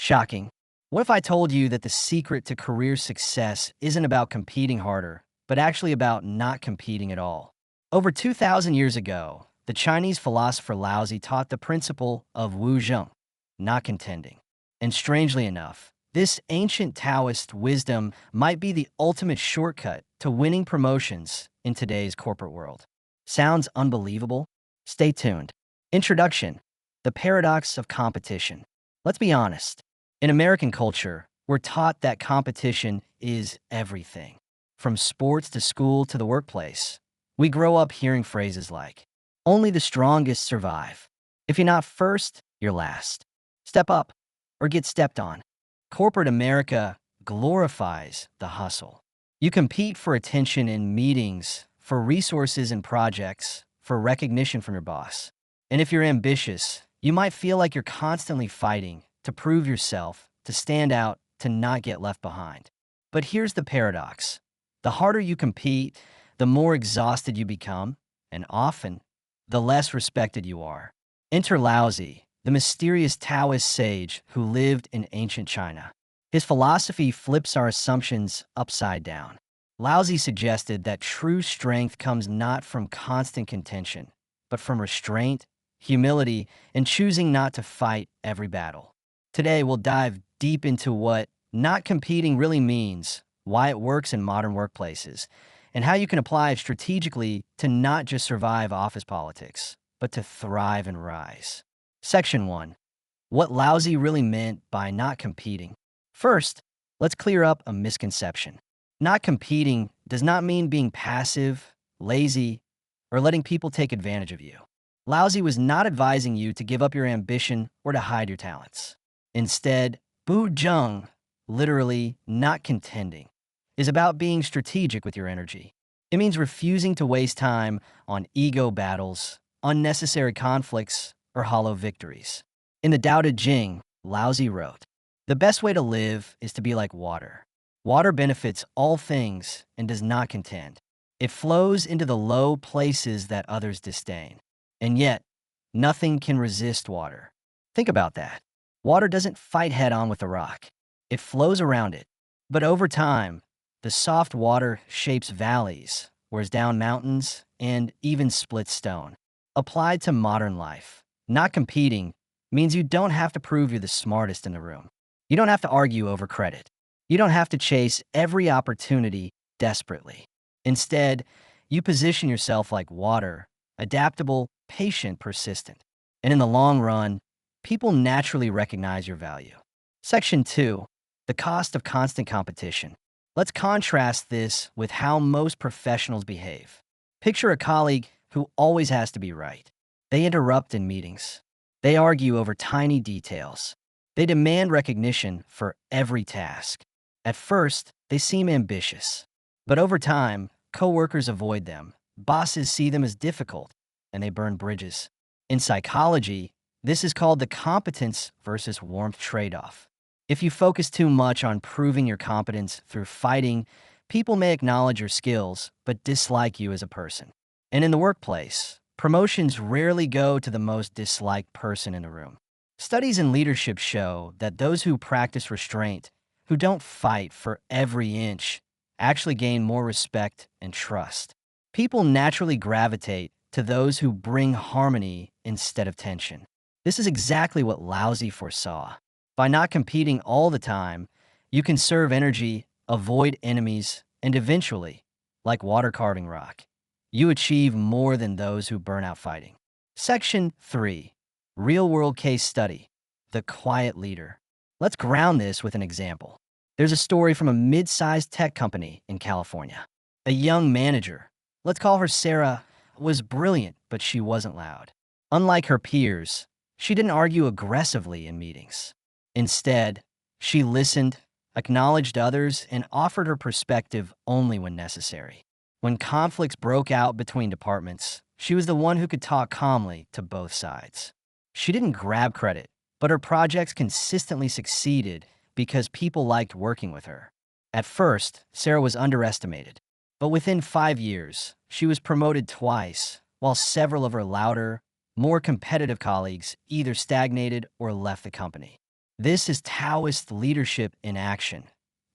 Shocking. What if I told you that the secret to career success isn't about competing harder, but actually about not competing at all? Over 2,000 years ago, the Chinese philosopher Laozi taught the principle of Wu Zheng, not contending. And strangely enough, this ancient Taoist wisdom might be the ultimate shortcut to winning promotions in today's corporate world. Sounds unbelievable? Stay tuned. Introduction: the paradox of competition. Let's be honest. In American culture, we're taught that competition is everything. From sports to school to the workplace, we grow up hearing phrases like, only the strongest survive. If you're not first, you're last. Step up or get stepped on. Corporate America glorifies the hustle. You compete for attention in meetings, for resources in projects, for recognition from your boss. And if you're ambitious, you might feel like you're constantly fighting to prove yourself, to stand out, to not get left behind. But here's the paradox. The harder you compete, the more exhausted you become, and often, the less respected you are. Enter Laozi, the mysterious Taoist sage who lived in ancient China. His philosophy flips our assumptions upside down. Laozi suggested that true strength comes not from constant contention, but from restraint, humility, and choosing not to fight every battle. Today, we'll dive deep into what not competing really means, why it works in modern workplaces, and how you can apply it strategically to not just survive office politics, but to thrive and rise. Section 1. What Laozi really meant by not competing. First, let's clear up a misconception. Not competing does not mean being passive, lazy, or letting people take advantage of you. Laozi was not advising you to give up your ambition or to hide your talents. Instead, Wu Zheng, literally not contending, is about being strategic with your energy. It means refusing to waste time on ego battles, unnecessary conflicts, or hollow victories. In the Tao Te Ching, Laozi wrote, "The best way to live is to be like water. Water benefits all things and does not contend. It flows into the low places that others disdain. And yet, nothing can resist water." Think about that. Water doesn't fight head-on with a rock. It flows around it. But over time, the soft water shapes valleys, wears down mountains, and even splits stone. Applied to modern life, not competing means you don't have to prove you're the smartest in the room. You don't have to argue over credit. You don't have to chase every opportunity desperately. Instead, you position yourself like water, adaptable, patient, persistent. And in the long run, people naturally recognize your value. Section 2. The cost of constant competition. Let's contrast this with how most professionals behave. Picture a colleague who always has to be right. They interrupt in meetings. They argue over tiny details. They demand recognition for every task. At first, they seem ambitious. But over time, coworkers avoid them. Bosses see them as difficult, and they burn bridges. In psychology, this is called the competence versus warmth trade-off. If you focus too much on proving your competence through fighting, people may acknowledge your skills, but dislike you as a person. And in the workplace, promotions rarely go to the most disliked person in the room. Studies in leadership show that those who practice restraint, who don't fight for every inch, actually gain more respect and trust. People naturally gravitate to those who bring harmony instead of tension. This is exactly what Laozi foresaw. By not competing all the time, you conserve energy, avoid enemies, and eventually, like water carving rock, you achieve more than those who burn out fighting. Section 3. Real-world case study. The quiet leader. Let's ground this with an example. There's a story from a mid-sized tech company in California. A young manager, let's call her Sarah, was brilliant, but she wasn't loud. Unlike her peers, she didn't argue aggressively in meetings. Instead, she listened, acknowledged others, and offered her perspective only when necessary. When conflicts broke out between departments, she was the one who could talk calmly to both sides. She didn't grab credit, but her projects consistently succeeded because people liked working with her. At first, Sarah was underestimated, but within 5 years, she was promoted twice, while several of her louder, more competitive colleagues either stagnated or left the company. This is Taoist leadership in action.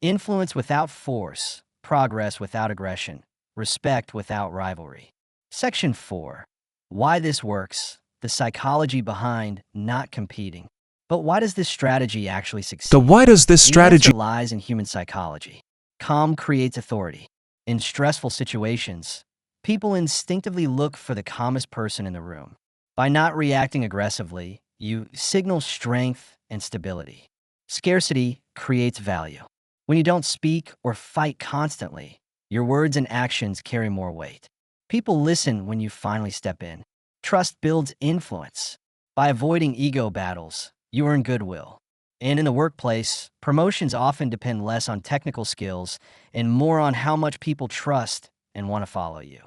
Influence without force, progress without aggression, respect without rivalry. Section 4. Why this works, the psychology behind not competing. But why does this strategy actually The succeed? why does this The answer strategy lies in human psychology. Calm creates authority. In stressful situations, people instinctively look for the calmest person in the room. By not reacting aggressively, you signal strength and stability. Scarcity creates value. When you don't speak or fight constantly, your words and actions carry more weight. People listen when you finally step in. Trust builds influence. By avoiding ego battles, you earn goodwill. And in the workplace, promotions often depend less on technical skills and more on how much people trust and want to follow you.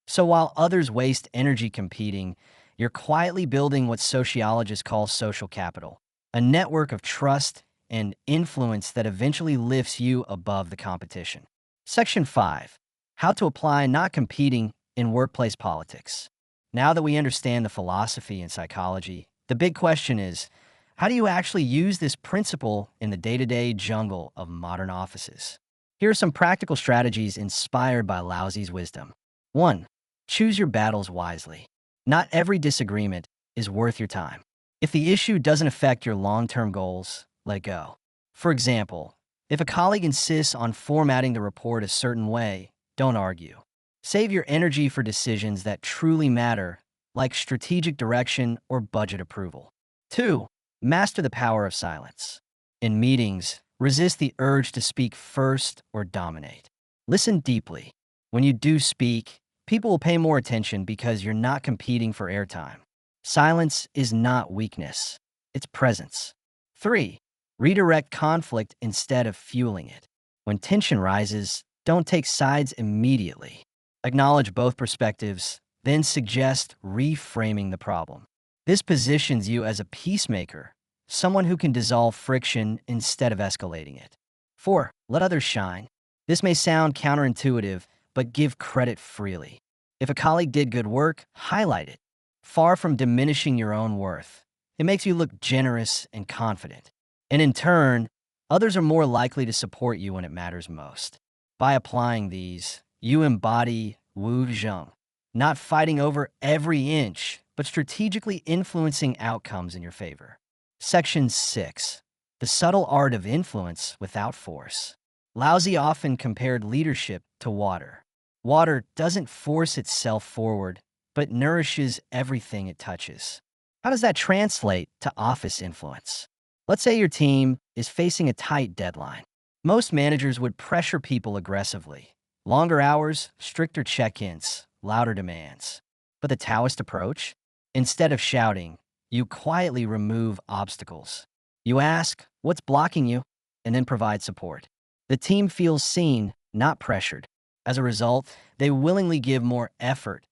So while others waste energy competing, you're quietly building what sociologists call social capital, a network of trust and influence that eventually lifts you above the competition. Section 5. How to apply not competing in workplace politics. Now that we understand the philosophy and psychology, the big question is, how do you actually use this principle in the day-to-day jungle of modern offices? Here are some practical strategies inspired by Laozi's wisdom. 1. Choose your battles wisely. Not every disagreement is worth your time. If the issue doesn't affect your long-term goals, let go. For example, if a colleague insists on formatting the report a certain way, don't argue. Save your energy for decisions that truly matter, like strategic direction or budget approval. 2. Master the power of silence. In meetings, resist the urge to speak first or dominate. Listen deeply. When you do speak, people will pay more attention because you're not competing for airtime. Silence is not weakness, it's presence. 3. Redirect conflict instead of fueling it. When tension rises, don't take sides immediately. Acknowledge both perspectives, then suggest reframing the problem. This positions you as a peacemaker, someone who can dissolve friction instead of escalating it. 4. Let others shine. This may sound counterintuitive, but give credit freely. If a colleague did good work, highlight it. Far from diminishing your own worth, it makes you look generous and confident. And in turn, others are more likely to support you when it matters most. By applying these, you embody Wu Zheng, not fighting over every inch, but strategically influencing outcomes in your favor. Section 6. The subtle art of influence without force. Laozi often compared leadership to water. Water doesn't force itself forward, but nourishes everything it touches. How does that translate to office influence? Let's say your team is facing a tight deadline. Most managers would pressure people aggressively. Longer hours, stricter check-ins, louder demands. But the Taoist approach? Instead of shouting, you quietly remove obstacles. You ask, what's blocking you? And then provide support. The team feels seen, not pressured. As a result, they willingly give more effort,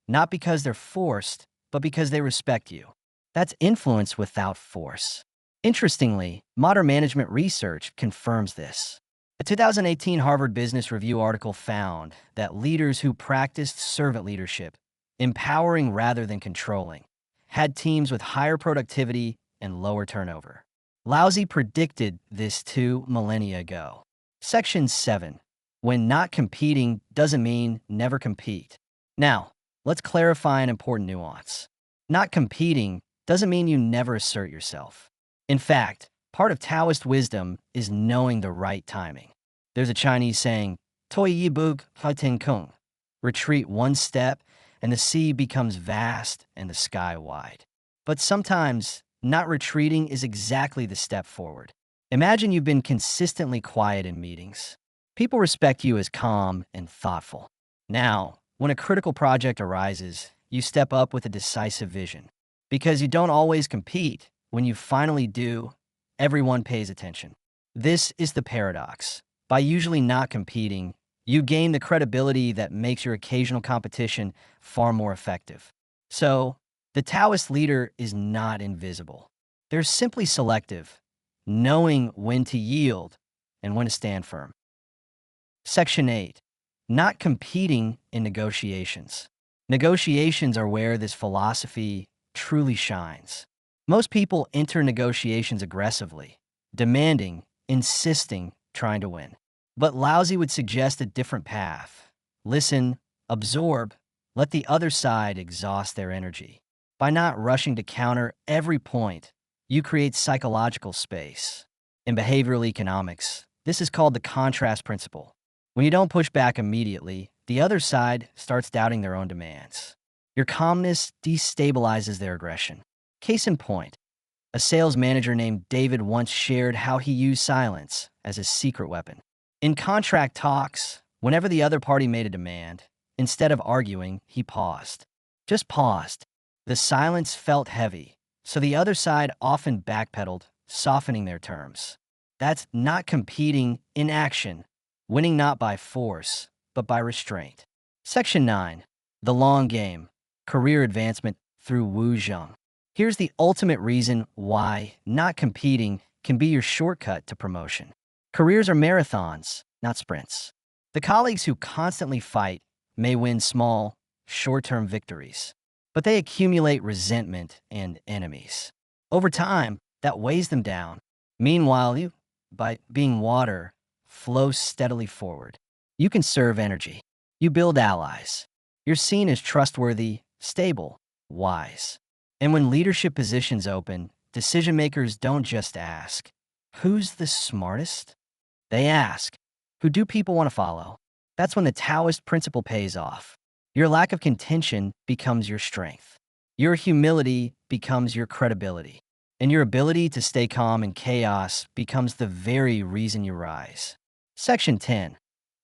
not because they're forced, but because they respect you. That's influence without force. Interestingly, modern management research confirms this. A 2018 Harvard Business Review article found that leaders who practiced servant leadership, empowering rather than controlling, had teams with higher productivity and lower turnover. Laozi predicted this 2 millennia ago. Section 7. When not competing doesn't mean never compete. Now, let's clarify an important nuance. Not competing doesn't mean you never assert yourself. In fact, part of Taoist wisdom is knowing the right timing. There's a Chinese saying, "Toi yi bug hai ten kung." Retreat one step, and the sea becomes vast and the sky wide. But sometimes, not retreating is exactly the step forward. Imagine you've been consistently quiet in meetings. People respect you as calm and thoughtful. Now, when a critical project arises, you step up with a decisive vision. Because you don't always compete, when you finally do, everyone pays attention. This is the paradox. By usually not competing, you gain the credibility that makes your occasional competition far more effective. So, the Taoist leader is not invisible. They're simply selective, knowing when to yield and when to stand firm. Section 8. Not competing in negotiations. Negotiations are where this philosophy truly shines. Most people enter negotiations aggressively, demanding, insisting, trying to win. But Laozi would suggest a different path. Listen, absorb, let the other side exhaust their energy. By not rushing to counter every point, you create psychological space. In behavioral economics, this is called the contrast principle. When you don't push back immediately, the other side starts doubting their own demands. Your calmness destabilizes their aggression. Case in point, a sales manager named David once shared how he used silence as his secret weapon. In contract talks, whenever the other party made a demand, instead of arguing, he paused. Just paused. The silence felt heavy, so the other side often backpedaled, softening their terms. That's not competing in action, winning not by force, but by restraint. Section 9. The Long Game. Career Advancement through Wu Zheng. Here's the ultimate reason why not competing can be your shortcut to promotion. Careers are marathons, not sprints. The colleagues who constantly fight may win small, short-term victories, but they accumulate resentment and enemies. Over time, that weighs them down. Meanwhile, you, by being water, flow steadily forward. You conserve energy. You build allies. You're seen as trustworthy, stable, wise. And when leadership positions open, decision makers don't just ask, who's the smartest? They ask, who do people want to follow? That's when the Taoist principle pays off. Your lack of contention becomes your strength. Your humility becomes your credibility. And your ability to stay calm in chaos becomes the very reason you rise. Section 10.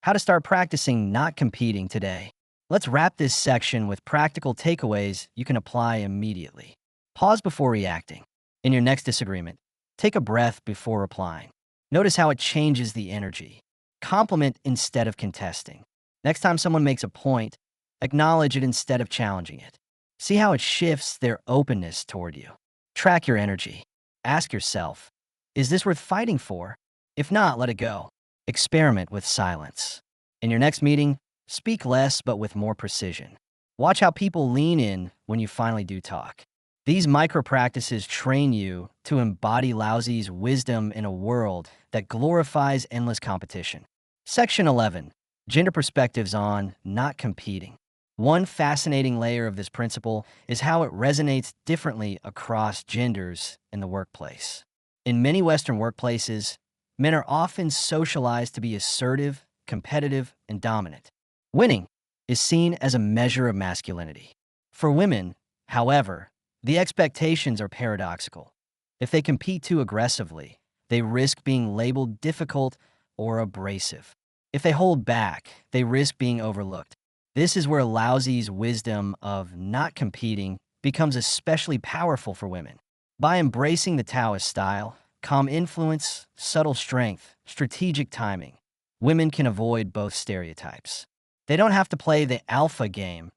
How to start practicing not competing today. Let's wrap this section with practical takeaways you can apply immediately. Pause before reacting. In your next disagreement, take a breath before replying. Notice how it changes the energy. Compliment instead of contesting. Next time someone makes a point, acknowledge it instead of challenging it. See how it shifts their openness toward you. Track your energy. Ask yourself, is this worth fighting for? If not, let it go. Experiment with silence. In your next meeting, speak less but with more precision. Watch how people lean in when you finally do talk. These micro-practices train you to embody Laozi's wisdom in a world that glorifies endless competition. Section 11. Gender perspectives on not competing. One fascinating layer of this principle is how it resonates differently across genders in the workplace. In many Western workplaces, men are often socialized to be assertive, competitive, and dominant. Winning is seen as a measure of masculinity. For women, however, the expectations are paradoxical. If they compete too aggressively, they risk being labeled difficult or abrasive. If they hold back, they risk being overlooked. This is where Laozi's wisdom of not competing becomes especially powerful for women. By embracing the Taoist style, calm influence, subtle strength, strategic timing, women can avoid both stereotypes. They don't have to play the alpha game,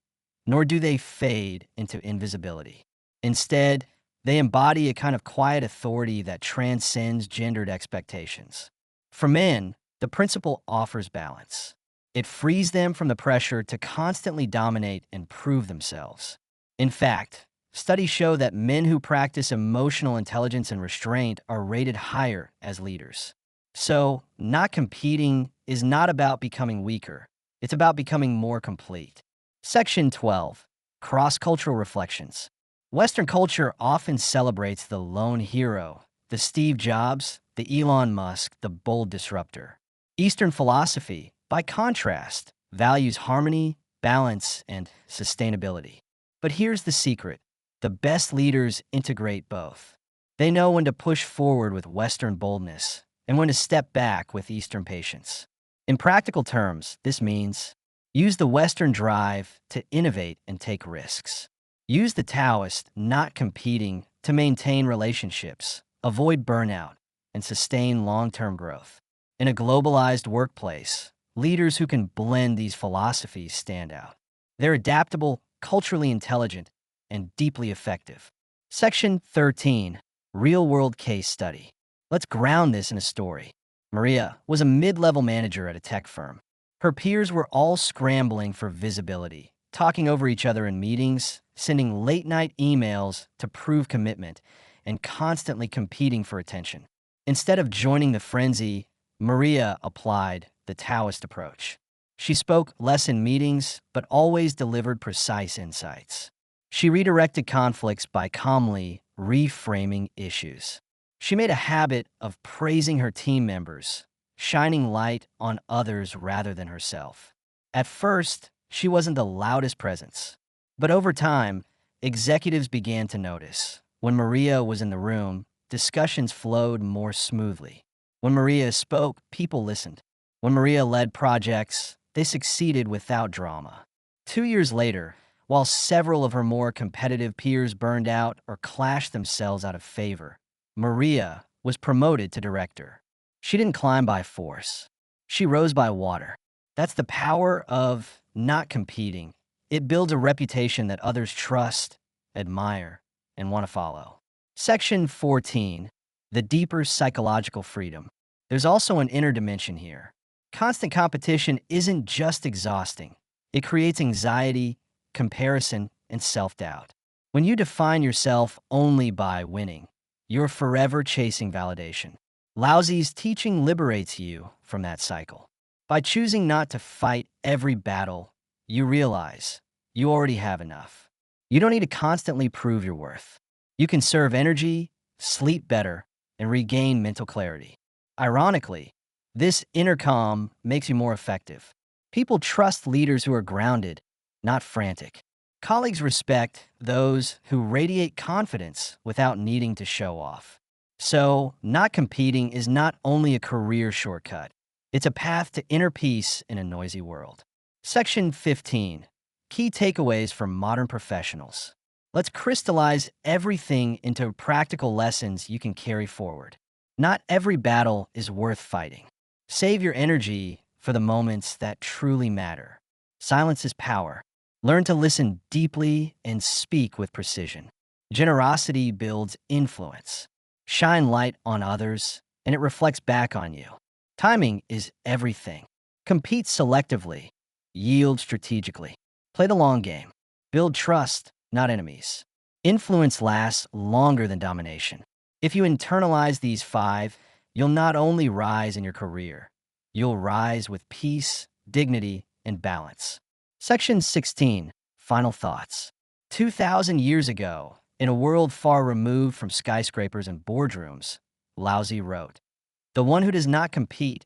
nor do they fade into invisibility. Instead, they embody a kind of quiet authority that transcends gendered expectations. For men, the principle offers balance. It frees them from the pressure to constantly dominate and prove themselves. In fact, studies show that men who practice emotional intelligence and restraint are rated higher as leaders. So, not competing is not about becoming weaker. It's about becoming more complete. Section 12. Cross-cultural reflections. Western culture often celebrates the lone hero, the Steve Jobs, the Elon Musk, the bold disruptor. Eastern philosophy, by contrast, values harmony, balance, and sustainability. But here's the secret. The best leaders integrate both. They know when to push forward with Western boldness and when to step back with Eastern patience. In practical terms, this means use the Western drive to innovate and take risks. Use the Taoist not competing to maintain relationships, avoid burnout, and sustain long-term growth. In a globalized workplace, leaders who can blend these philosophies stand out. They're adaptable, culturally intelligent, and deeply effective. Section 13. Real-world case study. Let's ground this in a story. Maria was a mid-level manager at a tech firm. Her peers were all scrambling for visibility, talking over each other in meetings, sending late-night emails to prove commitment, and constantly competing for attention. Instead of joining the frenzy, Maria applied the Taoist approach. She spoke less in meetings, but always delivered precise insights. She redirected conflicts by calmly reframing issues. She made a habit of praising her team members, shining light on others rather than herself. At first, she wasn't the loudest presence, but over time, executives began to notice. When Maria was in the room, discussions flowed more smoothly. When Maria spoke, people listened. When Maria led projects, they succeeded without drama. 2 years later, while several of her more competitive peers burned out or clashed themselves out of favor, Maria was promoted to director. She didn't climb by force. She rose by water. That's the power of not competing. It builds a reputation that others trust, admire, and want to follow. Section 14, the deeper psychological freedom. There's also an inner dimension here. Constant competition isn't just exhausting. It creates anxiety, comparison, and self-doubt. When you define yourself only by winning, you're forever chasing validation. Laozi's teaching liberates you from that cycle. By choosing not to fight every battle, you realize you already have enough. You don't need to constantly prove your worth. You can conserve energy, sleep better, and regain mental clarity. Ironically, this inner calm makes you more effective. People trust leaders who are grounded, not frantic. Colleagues respect those who radiate confidence without needing to show off. So, not competing is not only a career shortcut, it's a path to inner peace in a noisy world. Section 15. Key takeaways for modern professionals. Let's crystallize everything into practical lessons you can carry forward. Not every battle is worth fighting. Save your energy for the moments that truly matter. Silence is power. Learn to listen deeply and speak with precision. Generosity builds influence. Shine light on others, and it reflects back on you. Timing is everything. Compete selectively. Yield strategically. Play the long game. Build trust, not enemies. Influence lasts longer than domination. If you internalize these 5, you'll not only rise in your career, you'll rise with peace, dignity, and balance. Section 16. Final thoughts. 2,000 years ago, in a world far removed from skyscrapers and boardrooms, Laozi wrote, "The one who does not compete,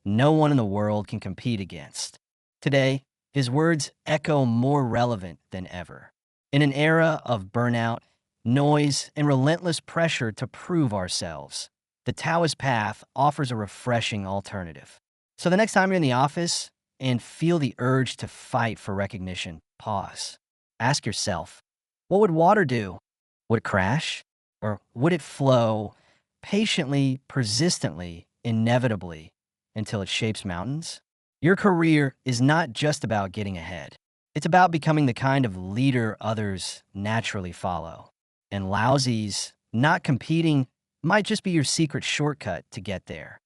no one in the world can compete against." Today, his words echo more relevant than ever. In an era of burnout, noise, and relentless pressure to prove ourselves, the Taoist path offers a refreshing alternative. So the next time you're in the office and feel the urge to fight for recognition, pause. Ask yourself, what would water do? Would it crash? Or would it flow patiently, persistently, inevitably, until it shapes mountains? Your career is not just about getting ahead. It's about becoming the kind of leader others naturally follow. And Laozi's not competing might just be your secret shortcut to get there.